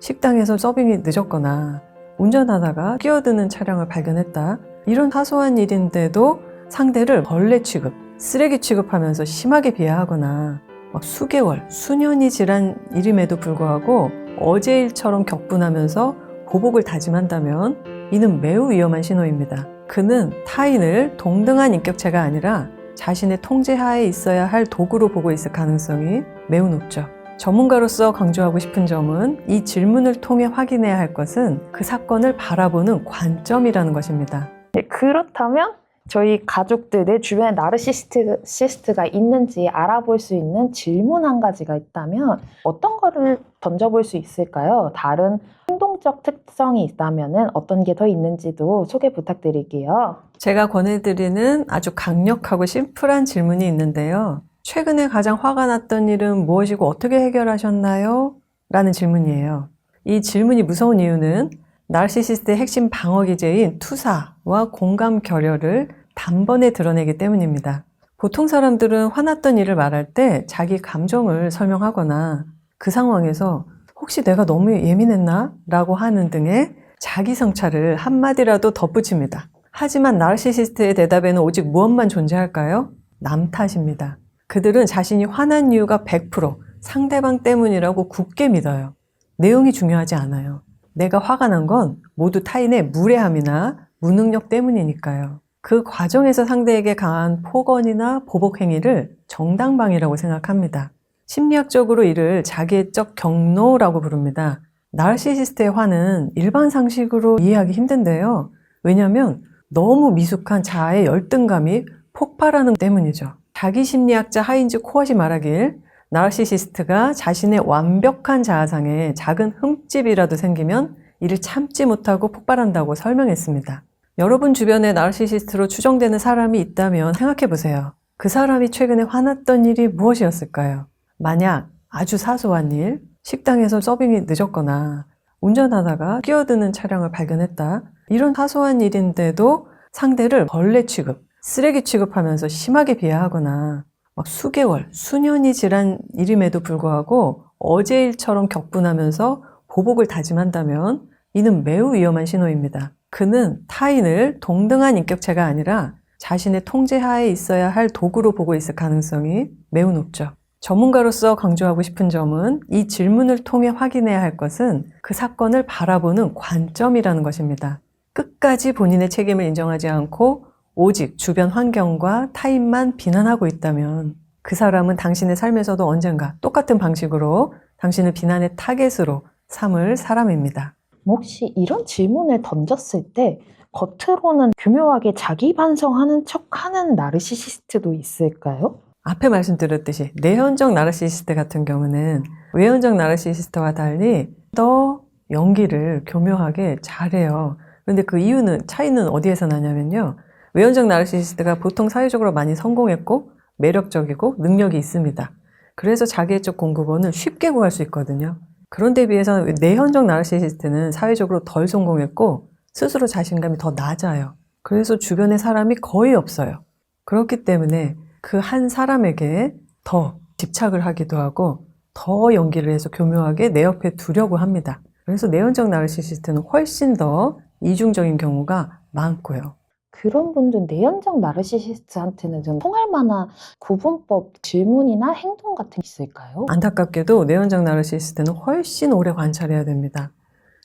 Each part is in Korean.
식당에서 서빙이 늦었거나 운전하다가 끼어드는 차량을 발견했다. 이런 사소한 일인데도 상대를 벌레 취급, 쓰레기 취급하면서 심하게 비하하거나 수개월, 수년이 지난 일임에도 불구하고 어제 일처럼 격분하면서 보복을 다짐한다면 이는 매우 위험한 신호입니다. 그는 타인을 동등한 인격체가 아니라 자신의 통제하에 있어야 할 도구로 보고 있을 가능성이 매우 높죠. 전문가로서 강조하고 싶은 점은 이 질문을 통해 확인해야 할 것은 그 사건을 바라보는 관점이라는 것입니다. 네, 그렇다면 저희 가족들, 내 주변에 나르시시스트가 있는지 알아볼 수 있는 질문 한 가지가 있다면 어떤 거를 던져볼 수 있을까요? 다른 행동적 특성이 있다면 어떤 게 더 있는지도 소개 부탁드릴게요. 제가 권해드리는 아주 강력하고 심플한 질문이 있는데요. 최근에 가장 화가 났던 일은 무엇이고 어떻게 해결하셨나요? 라는 질문이에요. 이 질문이 무서운 이유는 나르시시스트의 핵심 방어 기제인 투사와 공감 결여를 단번에 드러내기 때문입니다. 보통 사람들은 화났던 일을 말할 때 자기 감정을 설명하거나 그 상황에서 혹시 내가 너무 예민했나? 라고 하는 등의 자기 성찰을 한마디라도 덧붙입니다. 하지만 나르시시스트의 대답에는 오직 무엇만 존재할까요? 남 탓입니다. 그들은 자신이 화난 이유가 100% 상대방 때문이라고 굳게 믿어요. 내용이 중요하지 않아요. 내가 화가 난 건 모두 타인의 무례함이나 무능력 때문이니까요. 그 과정에서 상대에게 강한 폭언이나 보복 행위를 정당방위라고 생각합니다. 심리학적으로 이를 자기애적 경로라고 부릅니다. 나르시시스트의 화는 일반 상식으로 이해하기 힘든데요. 왜냐하면 너무 미숙한 자아의 열등감이 폭발하는 때문이죠. 자기 심리학자 하인즈 코엇이 말하길 나르시시스트가 자신의 완벽한 자아상에 작은 흠집이라도 생기면 이를 참지 못하고 폭발한다고 설명했습니다. 여러분 주변에 나르시시스트로 추정되는 사람이 있다면 생각해 보세요. 그 사람이 최근에 화났던 일이 무엇이었을까요? 만약 아주 사소한 일, 식당에서 서빙이 늦었거나 운전하다가 끼어드는 차량을 발견했다. 이런 사소한 일인데도 상대를 벌레 취급, 쓰레기 취급하면서 심하게 비하하거나 수개월, 수년이 지난 일임에도 불구하고 어제 일처럼 격분하면서 보복을 다짐한다면 이는 매우 위험한 신호입니다. 그는 타인을 동등한 인격체가 아니라 자신의 통제하에 있어야 할 도구로 보고 있을 가능성이 매우 높죠. 전문가로서 강조하고 싶은 점은 이 질문을 통해 확인해야 할 것은 그 사건을 바라보는 관점이라는 것입니다. 끝까지 본인의 책임을 인정하지 않고 오직 주변 환경과 타인만 비난하고 있다면 그 사람은 당신의 삶에서도 언젠가 똑같은 방식으로 당신을 비난의 타겟으로 삼을 사람입니다. 혹시 이런 질문을 던졌을 때 겉으로는 교묘하게 자기 반성하는 척하는 나르시시스트도 있을까요? 앞에 말씀드렸듯이 내현적 나르시시스트 같은 경우는 외현적 나르시시스트와 달리 더 연기를 교묘하게 잘해요. 그런데 그 차이는 어디에서 나냐면요. 외현적 나르시시스트가 보통 사회적으로 많이 성공했고 매력적이고 능력이 있습니다. 그래서 자기애적 공급원을 쉽게 구할 수 있거든요. 그런데 비해서 내현적 나르시시스트는 사회적으로 덜 성공했고 스스로 자신감이 더 낮아요. 그래서 주변에 사람이 거의 없어요. 그렇기 때문에 그 한 사람에게 더 집착을 하기도 하고 더 연기를 해서 교묘하게 내 옆에 두려고 합니다. 그래서 내현적 나르시시스트는 훨씬 더 이중적인 경우가 많고요. 그런 분들 내연적 나르시시스트한테는 좀 통할 만한 구분법, 질문이나 행동 같은 게 있을까요? 안타깝게도 내현적 나르시시스트는 훨씬 오래 관찰해야 됩니다.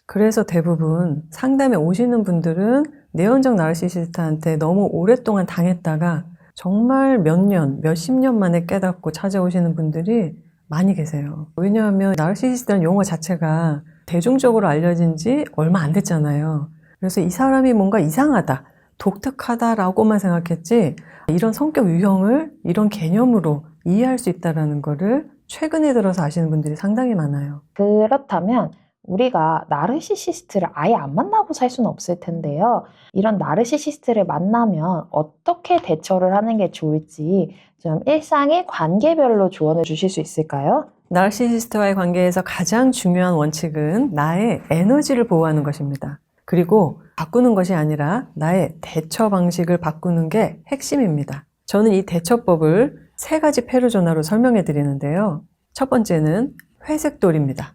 그래서 대부분 상담에 오시는 분들은 내현적 나르시시스트한테 너무 오랫동안 당했다가 정말 몇 년, 몇십 년 만에 깨닫고 찾아오시는 분들이 많이 계세요. 왜냐하면 나르시시스트라는 용어 자체가 대중적으로 알려진 지 얼마 안 됐잖아요. 그래서 이 사람이 뭔가 이상하다, 독특하다라고만 생각했지 이런 성격 유형을 이런 개념으로 이해할 수 있다는 거를 최근에 들어서 아시는 분들이 상당히 많아요. 그렇다면 우리가 나르시시스트를 아예 안 만나고 살 수는 없을 텐데요. 이런 나르시시스트를 만나면 어떻게 대처를 하는 게 좋을지 좀 일상의 관계별로 조언을 주실 수 있을까요? 나르시시스트와의 관계에서 가장 중요한 원칙은 나의 에너지를 보호하는 것입니다. 그리고 바꾸는 것이 아니라 나의 대처 방식을 바꾸는 게 핵심입니다. 저는 이 대처법을 3가지 페르소나로 설명해 드리는데요. 첫 번째는 회색돌입니다.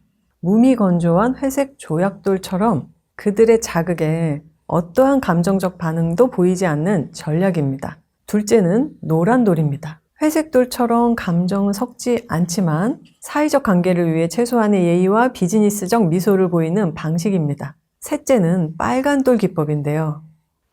무미건조한 회색 조약돌처럼 그들의 자극에 어떠한 감정적 반응도 보이지 않는 전략입니다. 둘째는 노란돌입니다. 회색돌처럼 감정은 섞지 않지만 사회적 관계를 위해 최소한의 예의와 비즈니스적 미소를 보이는 방식입니다. 셋째는 빨간돌 기법인데요.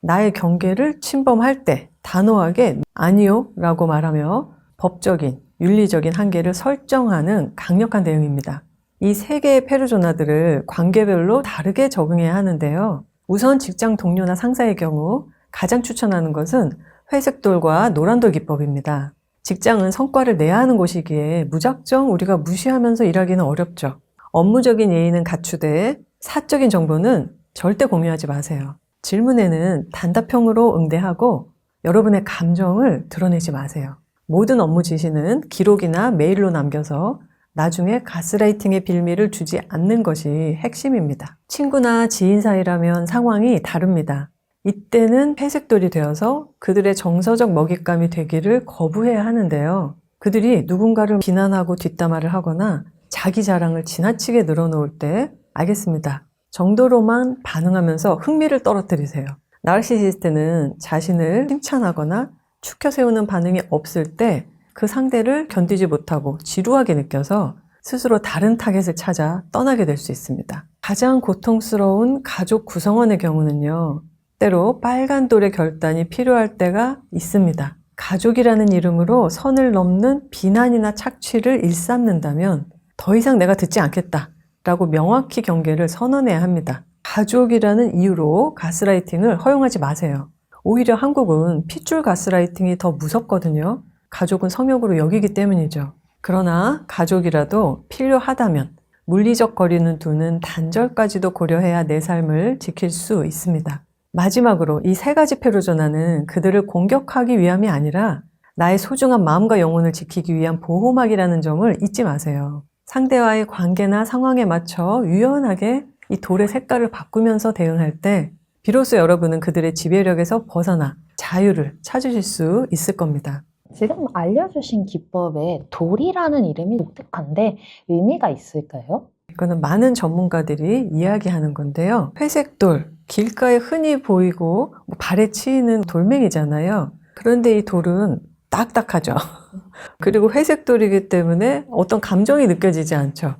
나의 경계를 침범할 때 단호하게 아니요 라고 말하며 법적인, 윤리적인 한계를 설정하는 강력한 대응입니다. 이 세 개의 페르소나들을 관계별로 다르게 적응해야 하는데요. 우선 직장 동료나 상사의 경우 가장 추천하는 것은 회색돌과 노란돌 기법입니다. 직장은 성과를 내야 하는 곳이기에 무작정 우리가 무시하면서 일하기는 어렵죠. 업무적인 예의는 갖추되 사적인 정보는 절대 공유하지 마세요. 질문에는 단답형으로 응대하고 여러분의 감정을 드러내지 마세요. 모든 업무 지시는 기록이나 메일로 남겨서 나중에 가스라이팅의 빌미를 주지 않는 것이 핵심입니다. 친구나 지인 사이라면 상황이 다릅니다. 이때는 회색돌이 되어서 그들의 정서적 먹잇감이 되기를 거부해야 하는데요. 그들이 누군가를 비난하고 뒷담화를 하거나 자기 자랑을 지나치게 늘어놓을 때 알겠습니다 정도로만 반응하면서 흥미를 떨어뜨리세요. 나르시시스트는 자신을 칭찬하거나 추켜 세우는 반응이 없을 때 그 상대를 견디지 못하고 지루하게 느껴서 스스로 다른 타겟을 찾아 떠나게 될 수 있습니다. 가장 고통스러운 가족 구성원의 경우는요. 때로 빨간 돌의 결단이 필요할 때가 있습니다. 가족이라는 이름으로 선을 넘는 비난이나 착취를 일삼는다면 더 이상 내가 듣지 않겠다 라고 명확히 경계를 선언해야 합니다. 가족이라는 이유로 가스라이팅을 허용하지 마세요. 오히려 한국은 핏줄 가스라이팅이 더 무섭거든요. 가족은 성역으로 여기기 때문이죠. 그러나 가족이라도 필요하다면 물리적 거리는 두는 단절까지도 고려해야 내 삶을 지킬 수 있습니다. 마지막으로 이 세 가지 페르소나는 그들을 공격하기 위함이 아니라 나의 소중한 마음과 영혼을 지키기 위한 보호막이라는 점을 잊지 마세요. 상대와의 관계나 상황에 맞춰 유연하게 이 돌의 색깔을 바꾸면서 대응할 때 비로소 여러분은 그들의 지배력에서 벗어나 자유를 찾으실 수 있을 겁니다. 지금 알려주신 기법에 돌이라는 이름이 독특한데 의미가 있을까요? 이거는 많은 전문가들이 이야기하는 건데요. 회색돌, 길가에 흔히 보이고 발에 치이는 돌멩이잖아요. 그런데 이 돌은 딱딱하죠. 그리고 회색돌이기 때문에 어떤 감정이 느껴지지 않죠.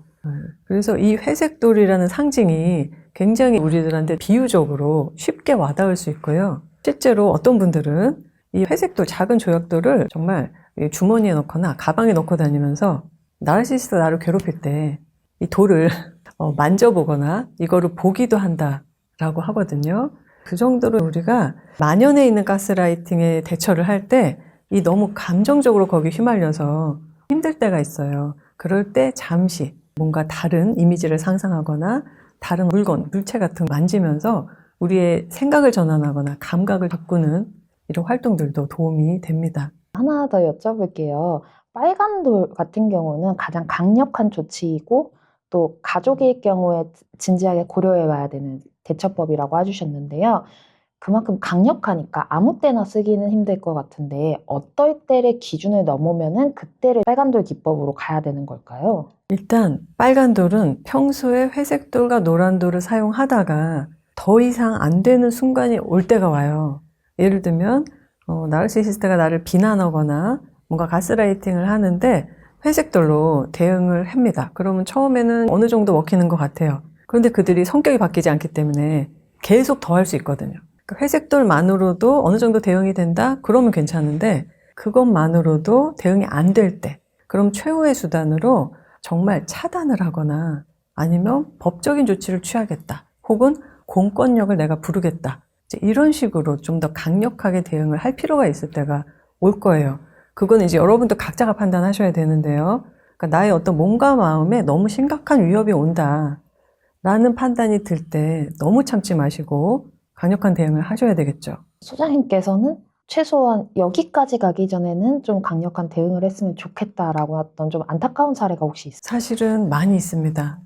그래서 이 회색돌이라는 상징이 굉장히 우리들한테 비유적으로 쉽게 와닿을 수 있고요. 실제로 어떤 분들은 이 회색돌, 작은 조약돌을 정말 주머니에 넣거나 가방에 넣고 다니면서 나르시시스트가 나를 괴롭힐 때 이 돌을 만져보거나 이거를 보기도 한다라고 하거든요. 그 정도로 우리가 만연해 있는 가스라이팅에 대처를 할 때 이 너무 감정적으로 거기 휘말려서 힘들 때가 있어요. 그럴 때 잠시 뭔가 다른 이미지를 상상하거나 다른 물건, 물체 같은 거 만지면서 우리의 생각을 전환하거나 감각을 바꾸는 이런 활동들도 도움이 됩니다. 하나 더 여쭤볼게요. 빨간 돌 같은 경우는 가장 강력한 조치이고 또 가족일 경우에 진지하게 고려해 봐야 되는 대처법이라고 해주셨는데요. 그만큼 강력하니까 아무 때나 쓰기는 힘들 것 같은데 어떨 때의 기준을 넘으면은 그때를 빨간돌 기법으로 가야 되는 걸까요? 일단 빨간 돌은 평소에 회색 돌과 노란 돌을 사용하다가 더 이상 안 되는 순간이 올 때가 와요. 예를 들면 나르시시스트가 나를 비난하거나 뭔가 가스라이팅을 하는데 회색돌로 대응을 합니다. 그러면 처음에는 어느 정도 먹히는 것 같아요. 그런데 그들이 성격이 바뀌지 않기 때문에 계속 더 할 수 있거든요. 그러니까 회색돌만으로도 어느 정도 대응이 된다? 그러면 괜찮은데 그것만으로도 대응이 안 될 때, 그럼 최후의 수단으로 정말 차단을 하거나 아니면 법적인 조치를 취하겠다. 혹은 공권력을 내가 부르겠다. 이런 식으로 좀 더 강력하게 대응을 할 필요가 있을 때가 올 거예요. 그건 이제 여러분도 각자가 판단하셔야 되는데요. 그러니까 나의 어떤 몸과 마음에 너무 심각한 위협이 온다 라는 판단이 들 때 너무 참지 마시고 강력한 대응을 하셔야 되겠죠. 소장님께서는 최소한 여기까지 가기 전에는 좀 강력한 대응을 했으면 좋겠다라고 했던 좀 안타까운 사례가 혹시 있어요? 사실은 많이 있습니다.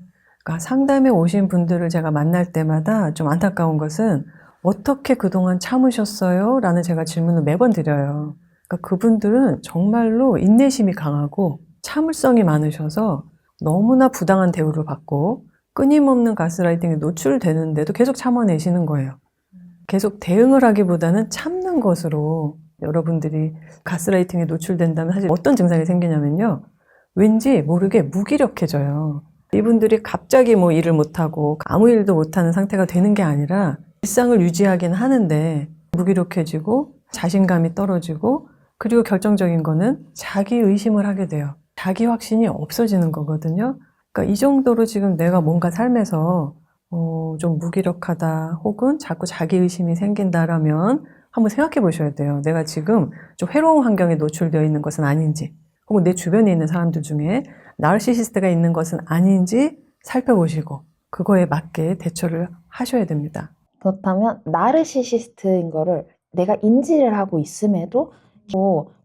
그러니까 상담에 오신 분들을 제가 만날 때마다 좀 안타까운 것은 어떻게 그동안 참으셨어요? 라는 제가 질문을 매번 드려요. 그러니까 그분들은 정말로 인내심이 강하고 참을성이 많으셔서 너무나 부당한 대우를 받고 끊임없는 가스라이팅에 노출되는데도 계속 참아내시는 거예요. 계속 대응을 하기보다는 참는 것으로 여러분들이 가스라이팅에 노출된다면 사실 어떤 증상이 생기냐면요. 왠지 모르게 무기력해져요. 이분들이 갑자기 뭐 일을 못하고 아무 일도 못하는 상태가 되는 게 아니라 일상을 유지하긴 하는데 무기력해지고 자신감이 떨어지고 그리고 결정적인 거는 자기 의심을 하게 돼요. 자기 확신이 없어지는 거거든요. 그러니까 이 정도로 지금 내가 뭔가 삶에서 좀 무기력하다 혹은 자꾸 자기 의심이 생긴다라면 한번 생각해 보셔야 돼요. 내가 지금 좀 해로운 환경에 노출되어 있는 것은 아닌지 혹은 내 주변에 있는 사람들 중에 나르시시스트가 있는 것은 아닌지 살펴보시고 그거에 맞게 대처를 하셔야 됩니다. 그렇다면 나르시시스트인 거를 내가 인지를 하고 있음에도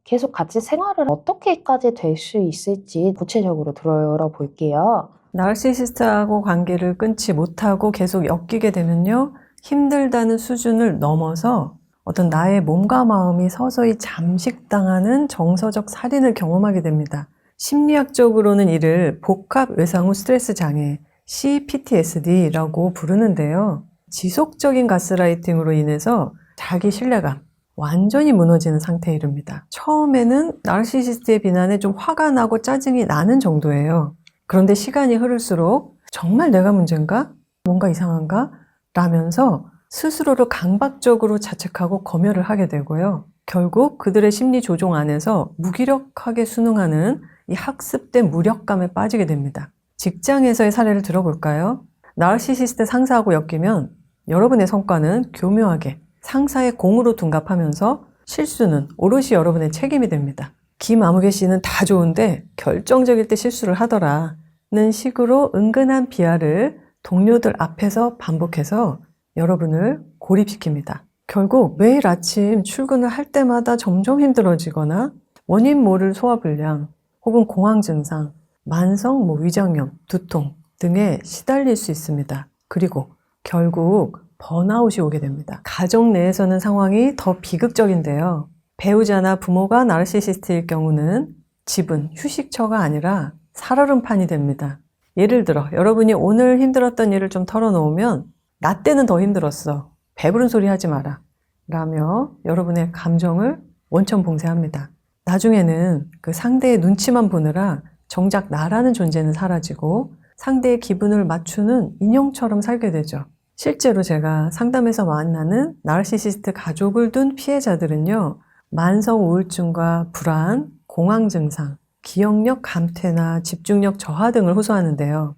계속 같이 생활을 어떻게까지 될 수 있을지 구체적으로 들어볼게요. 나르시시스트하고 관계를 끊지 못하고 계속 엮이게 되면요. 힘들다는 수준을 넘어서 어떤 나의 몸과 마음이 서서히 잠식당하는 정서적 살인을 경험하게 됩니다. 심리학적으로는 이를 복합 외상후 스트레스 장애, CPTSD라고 부르는데요. 지속적인 가스라이팅으로 인해서 자기 신뢰감, 완전히 무너지는 상태에 이릅니다. 처음에는 나르시시스트의 비난에 좀 화가 나고 짜증이 나는 정도예요. 그런데 시간이 흐를수록 정말 내가 문제인가? 뭔가 이상한가? 라면서 스스로를 강박적으로 자책하고 검열을 하게 되고요. 결국 그들의 심리 조종 안에서 무기력하게 순응하는 이 학습된 무력감에 빠지게 됩니다. 직장에서의 사례를 들어볼까요? 나르시시스트 상사하고 엮이면 여러분의 성과는 교묘하게 상사의 공으로 둔갑하면서 실수는 오롯이 여러분의 책임이 됩니다. 김아무개 씨는 다 좋은데 결정적일 때 실수를 하더라는 식으로 은근한 비하를 동료들 앞에서 반복해서 여러분을 고립시킵니다. 결국 매일 아침 출근을 할 때마다 점점 힘들어지거나 원인 모를 소화불량 혹은 공황 증상, 만성 위장염, 두통 등에 시달릴 수 있습니다. 그리고 결국 번아웃이 오게 됩니다. 가정 내에서는 상황이 더 비극적인데요. 배우자나 부모가 나르시시스트일 경우는 집은 휴식처가 아니라 살얼음판이 됩니다. 예를 들어 여러분이 오늘 힘들었던 일을 좀 털어놓으면 나 때는 더 힘들었어. 배부른 소리 하지 마라. 라며 여러분의 감정을 원천봉쇄합니다. 나중에는 그 상대의 눈치만 보느라 정작 나라는 존재는 사라지고 상대의 기분을 맞추는 인형처럼 살게 되죠. 실제로 제가 상담에서 만나는 나르시시스트 가족을 둔 피해자들은요. 만성 우울증과 불안, 공황 증상, 기억력 감퇴나 집중력 저하 등을 호소하는데요.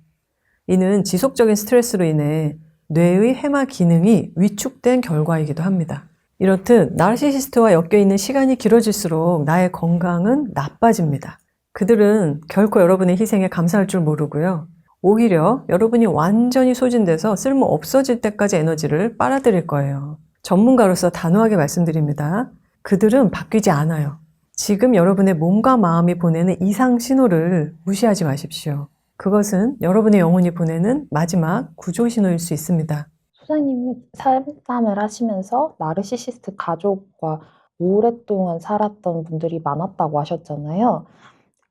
이는 지속적인 스트레스로 인해 뇌의 해마 기능이 위축된 결과이기도 합니다. 이렇듯 나르시시스트와 엮여있는 시간이 길어질수록 나의 건강은 나빠집니다. 그들은 결코 여러분의 희생에 감사할 줄 모르고요. 오히려 여러분이 완전히 소진돼서 쓸모 없어질 때까지 에너지를 빨아들일 거예요. 전문가로서 단호하게 말씀드립니다. 그들은 바뀌지 않아요. 지금 여러분의 몸과 마음이 보내는 이상 신호를 무시하지 마십시오. 그것은 여러분의 영혼이 보내는 마지막 구조 신호일 수 있습니다. 소장님이 상담을 하시면서 나르시시스트 가족과 오랫동안 살았던 분들이 많았다고 하셨잖아요.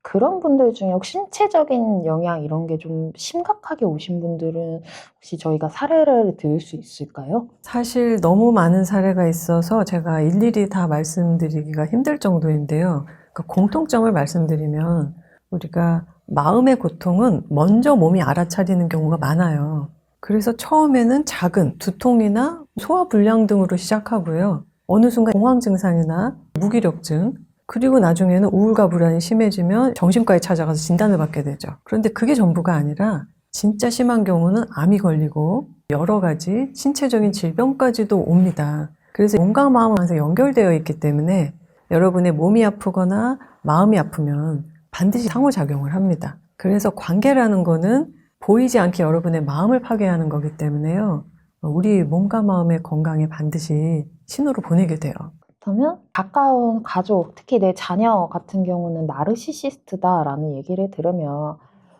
그런 분들 중에 혹시 신체적인 영향 이런 게 좀 심각하게 오신 분들은 혹시 저희가 사례를 들을 수 있을까요? 사실 너무 많은 사례가 있어서 제가 일일이 다 말씀드리기가 힘들 정도인데요. 그 공통점을 말씀드리면 우리가 마음의 고통은 먼저 몸이 알아차리는 경우가 많아요. 그래서 처음에는 작은 두통이나 소화불량 등으로 시작하고요. 어느 순간 공황 증상이나 무기력증, 그리고 나중에는 우울과 불안이 심해지면 정신과에 찾아가서 진단을 받게 되죠. 그런데 그게 전부가 아니라 진짜 심한 경우는 암이 걸리고 여러 가지 신체적인 질병까지도 옵니다. 그래서 몸과 마음은 항상 연결되어 있기 때문에 여러분의 몸이 아프거나 마음이 아프면 반드시 상호작용을 합니다. 그래서 관계라는 거는 보이지 않게 여러분의 마음을 파괴하는 거기 때문에요. 우리 몸과 마음의 건강에 반드시 신호를 보내게 돼요. 그렇다면 가까운 가족, 특히 내 자녀 같은 경우는 나르시시스트다라는 얘기를 들으면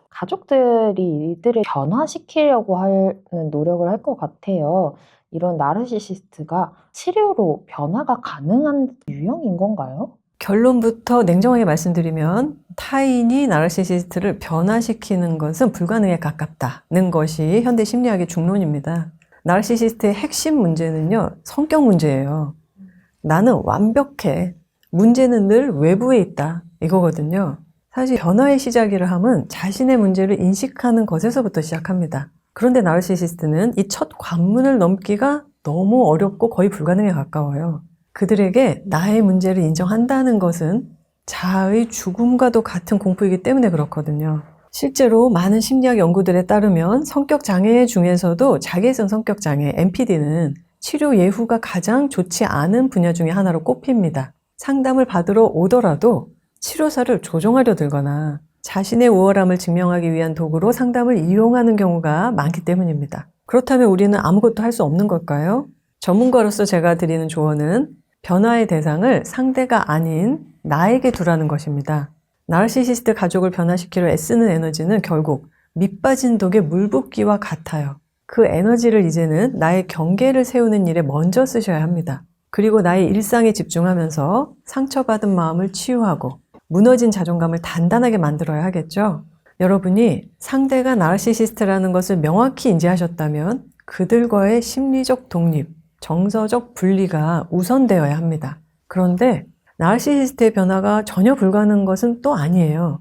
가족들이 이들을 변화시키려고 하는 노력을 할 것 같아요. 이런 나르시시스트가 치료로 변화가 가능한 유형인 건가요? 결론부터 냉정하게 말씀드리면 타인이 나르시시스트를 변화시키는 것은 불가능에 가깝다는 것이 현대 심리학의 중론입니다. 나르시시스트의 핵심 문제는요, 성격 문제예요. 나는 완벽해. 문제는 늘 외부에 있다. 이거거든요. 사실 변화의 시작이라 함은 자신의 문제를 인식하는 것에서부터 시작합니다. 그런데 나르시시스트는 이 첫 관문을 넘기가 너무 어렵고 거의 불가능에 가까워요. 그들에게 나의 문제를 인정한다는 것은 자아의 죽음과도 같은 공포이기 때문에 그렇거든요. 실제로 많은 심리학 연구들에 따르면 성격 장애 중에서도 자기애성 성격 장애, NPD는 치료 예후가 가장 좋지 않은 분야 중에 하나로 꼽힙니다. 상담을 받으러 오더라도 치료사를 조종하려 들거나 자신의 우월함을 증명하기 위한 도구로 상담을 이용하는 경우가 많기 때문입니다. 그렇다면 우리는 아무것도 할 수 없는 걸까요? 전문가로서 제가 드리는 조언은 변화의 대상을 상대가 아닌 나에게 두라는 것입니다. 나르시시스트 가족을 변화시키려 애쓰는 에너지는 결국 밑빠진 독에 물 붓기와 같아요. 그 에너지를 이제는 나의 경계를 세우는 일에 먼저 쓰셔야 합니다. 그리고 나의 일상에 집중하면서 상처받은 마음을 치유하고 무너진 자존감을 단단하게 만들어야 하겠죠? 여러분이 상대가 나르시시스트라는 것을 명확히 인지하셨다면 그들과의 심리적 독립, 정서적 분리가 우선되어야 합니다. 그런데 나르시시스트의 변화가 전혀 불가능한 것은 또 아니에요.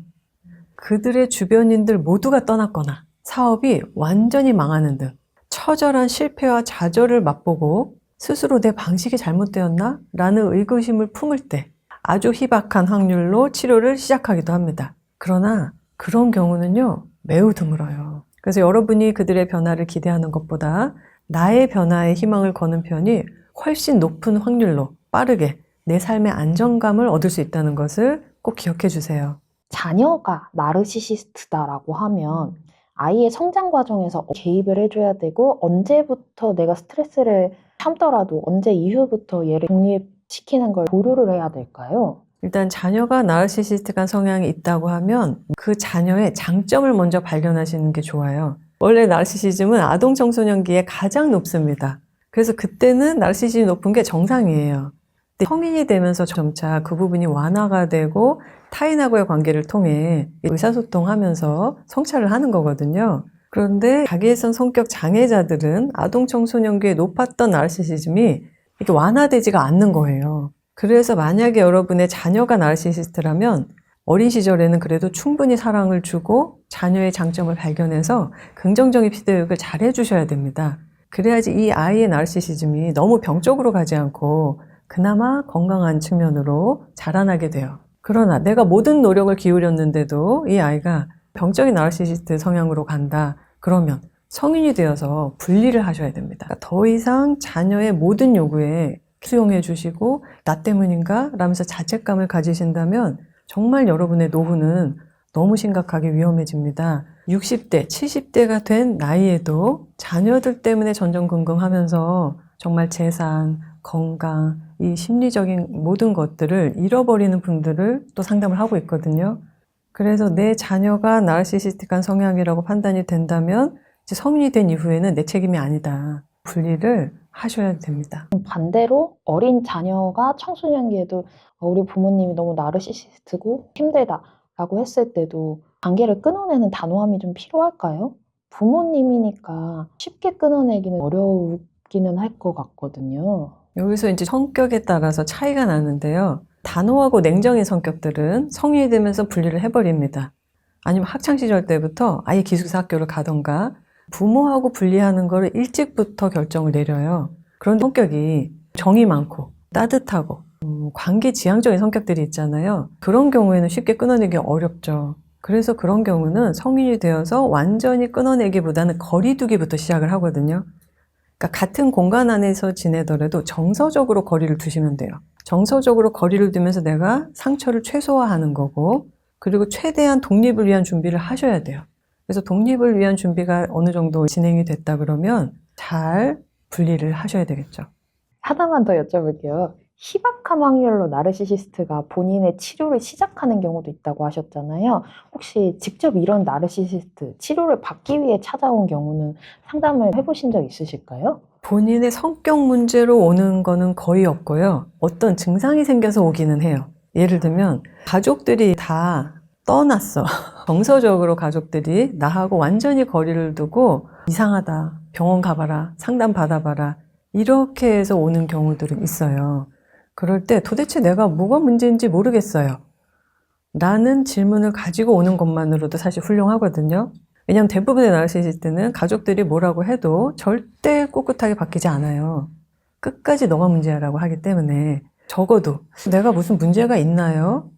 그들의 주변인들 모두가 떠났거나 사업이 완전히 망하는 등 처절한 실패와 좌절을 맛보고 스스로 내 방식이 잘못되었나? 라는 의구심을 품을 때 아주 희박한 확률로 치료를 시작하기도 합니다. 그러나 그런 경우는요, 매우 드물어요. 그래서 여러분이 그들의 변화를 기대하는 것보다 나의 변화에 희망을 거는 편이 훨씬 높은 확률로 빠르게 내 삶의 안정감을 얻을 수 있다는 것을 꼭 기억해 주세요. 자녀가 나르시시스트다라고 하면 아이의 성장 과정에서 개입을 해줘야 되고 언제부터 내가 스트레스를 참더라도 언제 이후부터 얘를 독립시키는 걸 보류를 해야 될까요? 일단 자녀가 나르시시스틱한 성향이 있다고 하면 그 자녀의 장점을 먼저 발견하시는 게 좋아요. 원래 나르시시즘은 아동 청소년기에 가장 높습니다. 그래서 그때는 나르시시즘이 높은 게 정상이에요. 근데 성인이 되면서 점차 그 부분이 완화가 되고 타인하고의 관계를 통해 의사소통하면서 성찰을 하는 거거든요. 그런데 자기애성 성격 장애자들은 아동 청소년기에 높았던 나르시시즘이 이렇게 완화되지가 않는 거예요. 그래서 만약에 여러분의 자녀가 나르시시스트라면 어린 시절에는 그래도 충분히 사랑을 주고 자녀의 장점을 발견해서 긍정적인 피드백을 잘 해주셔야 됩니다. 그래야지 이 아이의 나르시시즘이 너무 병적으로 가지 않고 그나마 건강한 측면으로 자라나게 돼요. 그러나 내가 모든 노력을 기울였는데도 이 아이가 병적인 나르시시스트 성향으로 간다. 그러면 성인이 되어서 분리를 하셔야 됩니다. 그러니까 더 이상 자녀의 모든 요구에 수용해 주시고 나 때문인가? 라면서 자책감을 가지신다면 정말 여러분의 노후는 너무 심각하게 위험해집니다. 60대, 70대가 된 나이에도 자녀들 때문에 전전긍긍하면서 정말 재산, 건강, 이 심리적인 모든 것들을 잃어버리는 분들을 또 상담을 하고 있거든요. 그래서 내 자녀가 나르시시스틱한 성향이라고 판단이 된다면 이제 성인이 된 이후에는 내 책임이 아니다. 분리를 하셔야 됩니다. 반대로 어린 자녀가 청소년기에도 우리 부모님이 너무 나르시시스트고 힘들다라고 했을 때도 관계를 끊어내는 단호함이 좀 필요할까요? 부모님이니까 쉽게 끊어내기는 어려우기는 할 것 같거든요. 여기서 이제 성격에 따라서 차이가 나는데요. 단호하고 냉정인 성격들은 성인이 되면서 분리를 해버립니다. 아니면 학창시절 때부터 아예 기숙사 학교를 가던가 부모하고 분리하는 거를 일찍부터 결정을 내려요. 그런 성격이 정이 많고 따뜻하고 관계 지향적인 성격들이 있잖아요. 그런 경우에는 쉽게 끊어내기 어렵죠. 그래서 그런 경우는 성인이 되어서 완전히 끊어내기보다는 거리두기부터 시작을 하거든요. 그러니까 같은 공간 안에서 지내더라도 정서적으로 거리를 두시면 돼요. 정서적으로 거리를 두면서 내가 상처를 최소화하는 거고, 그리고 최대한 독립을 위한 준비를 하셔야 돼요. 그래서 독립을 위한 준비가 어느 정도 진행이 됐다 그러면 잘 분리를 하셔야 되겠죠. 하나만 더 여쭤볼게요. 희박한 확률로 나르시시스트가 본인의 치료를 시작하는 경우도 있다고 하셨잖아요. 혹시 직접 이런 나르시시스트 치료를 받기 위해 찾아온 경우는 상담을 해보신 적 있으실까요? 본인의 성격 문제로 오는 거는 거의 없고요. 어떤 증상이 생겨서 오기는 해요. 예를 들면 가족들이 다 떠났어. 정서적으로 가족들이 나하고 완전히 거리를 두고 이상하다, 병원 가봐라, 상담 받아봐라 이렇게 해서 오는 경우들은 있어요. 그럴 때 도대체 내가 뭐가 문제인지 모르겠어요 라는 질문을 가지고 오는 것만으로도 사실 훌륭하거든요. 왜냐하면 대부분의 나르시시스트는 가족들이 뭐라고 해도 절대 꿋꿋하게 바뀌지 않아요. 끝까지 너가 문제야라고 하기 때문에 적어도 내가 무슨 문제가 있나요?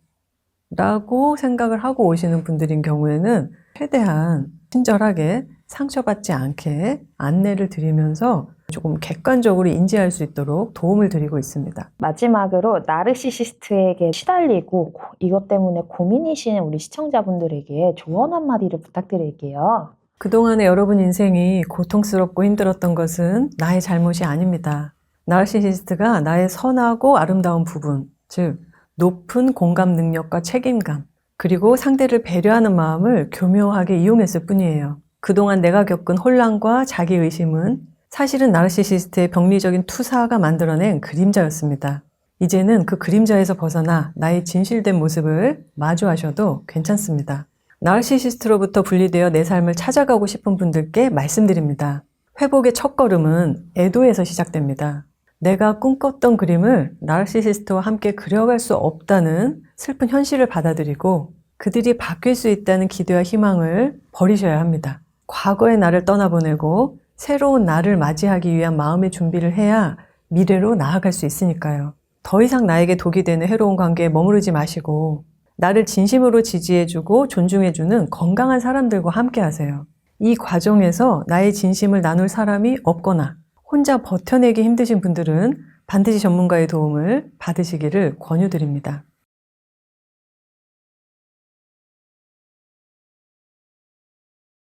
라고 생각을 하고 오시는 분들인 경우에는 최대한 친절하게 상처받지 않게 안내를 드리면서 조금 객관적으로 인지할 수 있도록 도움을 드리고 있습니다. 마지막으로 나르시시스트에게 시달리고 이것 때문에 고민이신 우리 시청자분들에게 조언 한마디를 부탁드릴게요. 그동안의 여러분 인생이 고통스럽고 힘들었던 것은 나의 잘못이 아닙니다. 나르시시스트가 나의 선하고 아름다운 부분, 즉 높은 공감 능력과 책임감, 그리고 상대를 배려하는 마음을 교묘하게 이용했을 뿐이에요. 그동안 내가 겪은 혼란과 자기의심은 사실은 나르시시스트의 병리적인 투사가 만들어낸 그림자였습니다. 이제는 그 그림자에서 벗어나 나의 진실된 모습을 마주하셔도 괜찮습니다. 나르시시스트로부터 분리되어 내 삶을 찾아가고 싶은 분들께 말씀드립니다. 회복의 첫걸음은 애도에서 시작됩니다. 내가 꿈꿨던 그림을 나르시시스트와 함께 그려갈 수 없다는 슬픈 현실을 받아들이고 그들이 바뀔 수 있다는 기대와 희망을 버리셔야 합니다. 과거의 나를 떠나보내고 새로운 나를 맞이하기 위한 마음의 준비를 해야 미래로 나아갈 수 있으니까요. 더 이상 나에게 독이 되는 해로운 관계에 머무르지 마시고 나를 진심으로 지지해주고 존중해주는 건강한 사람들과 함께 하세요. 이 과정에서 나의 진심을 나눌 사람이 없거나 혼자 버텨내기 힘드신 분들은 반드시 전문가의 도움을 받으시기를 권유드립니다.